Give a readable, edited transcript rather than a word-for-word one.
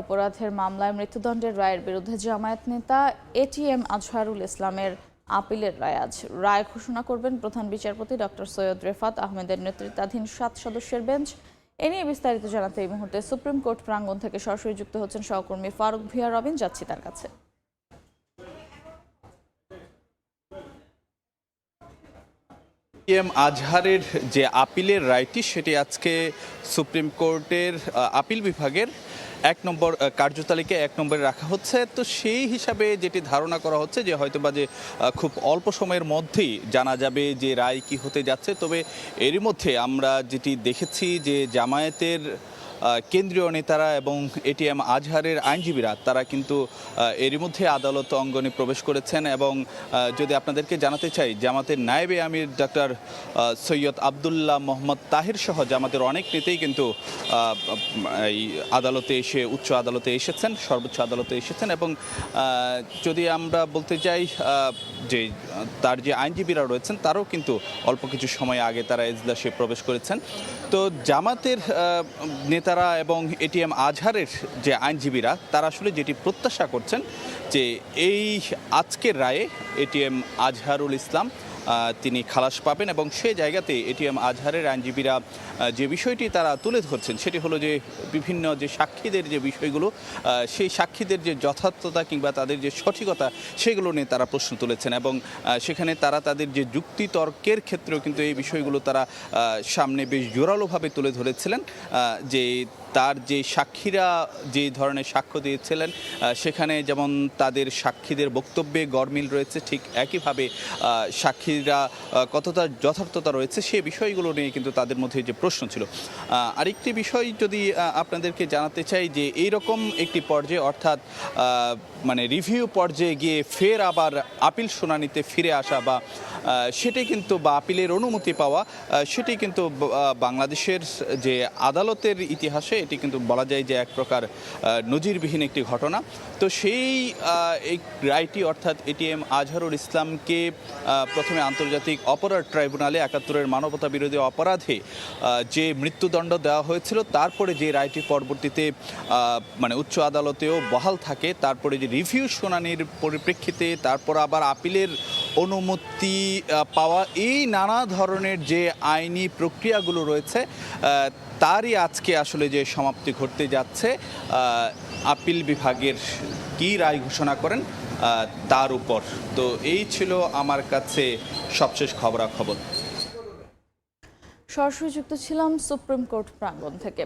অপরাধের মামলায় মৃত্যুদণ্ডের রায়ের বিরুদ্ধে জামায়াত নেতা এটিএম আজহারুল ইসলামের আপিলের রায় আজ রায় ঘোষণা করবেন প্রধান বিচারপতি ডক্টর সৈয়দ রেফাত আহমেদের নেতৃত্বাধীন 7 সদস্যের বেঞ্চ। এ নিয়ে বিস্তারিত জানাতে এই মুহূর্তে সুপ্রিম কোর্ট প্রাঙ্গণ থেকে সরাসরি যুক্ত হচ্ছেন সহকর্মী ফারুক ভিয়া রবিন। যাচ্ছি তার কাছে। এটিএম আজহারের যে আপিলের রায়টি সেটি আজকে সুপ্রিম কোর্টের আপিল বিভাগের 1 নম্বর কার্যতালিকায় 1 নম্বরে রাখা হচ্ছে। তো সেই হিসাবে যেটি ধারণা করা হচ্ছে যে হয়তোবা যে খুব অল্প সময়ের মধ্যেই জানা যাবে যে রায় কি হতে যাচ্ছে। তবে এরই মধ্যে আমরা যেটি দেখেছি যে জামায়াতের কেন্দ্রীয় নেতারা এবং এটিএম আজহারের আইনজীবীরা তারা কিন্তু এরই মধ্যে আদালত অঙ্গনে প্রবেশ করেছেন। এবং যদি আপনাদেরকে জানাতে চাই, জামাতের নায়েবে আমির ডক্টর সৈয়দ আবদুল্লাহ মোহাম্মদ তাহির সহ জামাতের অনেক নেতাই কিন্তু এই আদালতে এসে উচ্চ আদালতে এসেছেন, সর্বোচ্চ আদালতে এসেছেন। এবং যদি আমরা বলতে চাই যে তার যে আইনজীবীরা রয়েছেন তারাও কিন্তু অল্প কিছু সময় আগে তারা এজলাসে প্রবেশ করেছেন। তো জামাতের নেতারা এবং এটিএম আজহারের যে আইনজীবীরা তারা আসলে যেটি প্রত্যাশা করছেন যে এই আজকের রায়ে এটিএম আজহারুল ইসলাম তিনি খালাস পাবেন। এবং সেই জায়গাতে এটিএম আজহারের আইনজীবীরা যে বিষয়টি তারা তুলে ধরছেন সেটি হলো যে বিভিন্ন যে সাক্ষীদের যে বিষয়গুলো, সেই সাক্ষীদের যে যথার্থতা কিংবা তাদের যে সঠিকতা সেগুলো নিয়ে তারা প্রশ্ন তুলেছেন। এবং সেখানে তারা তাদের যে যুক্তি তর্কের ক্ষেত্রেও কিন্তু এই বিষয়গুলো তারা সামনে বেশ জোরালোভাবে তুলে ধরেছিলেন। যে তার যে সাক্ষীরা যে ধরনের সাক্ষ্য দিয়েছিলেন সেখানে যেমন তাদের সাক্ষীদের বক্তব্যে গরমিল রয়েছে, ঠিক একইভাবে সাক্ষীরা কতটা যথার্থতা রয়েছে সেই বিষয়গুলো নিয়ে কিন্তু তাদের মধ্যে যে প্রশ্ন ছিল। আরেকটি বিষয় যদি আপনাদেরকে জানাতে চাই যে এইরকম একটি পর্যায়ে অর্থাৎ মানে রিভিউ পর্যায়ে গিয়ে ফের আবার আপিল শুনানিতে ফিরে আসা বা সেটি কিন্তু বা আপিলের অনুমতি পাওয়া সেটি কিন্তু বাংলাদেশের যে আদালতের ইতিহাসে এটি কিন্তু বলা যায় যে এক প্রকার নজিরবিহীন একটি ঘটনা। তো সেই এই রায়টি অর্থাৎ এটিএম আজহারুল ইসলামকে প্রথমে আন্তর্জাতিক অপরাধ ট্রাইব্যুনালে 71-এর মানবতা বিরোধী অপরাধে যে মৃত্যুদণ্ড দেওয়া হয়েছিল, তারপরে যে রায়টি পরবর্তীতে মানে উচ্চ আদালতেও বহাল থাকে, তারপরে যে রিভিউ শুনানির পরিপ্রেক্ষিতে তারপর আবার আপিলের অনুমতি পাওয়া, এই নানা ধরনের যে আইনি প্রক্রিয়াগুলো রয়েছে তারই আজকে আসলে যে সমাপ্তি ঘটতে যাচ্ছে আপিল বিভাগের কী রায় ঘোষণা করেন তার উপর। তো এই ছিল আমার কাছে সবশেষ খবরাখবর। সরাসরি যুক্ত ছিলাম সুপ্রিম কোর্ট প্রাঙ্গণ থেকে।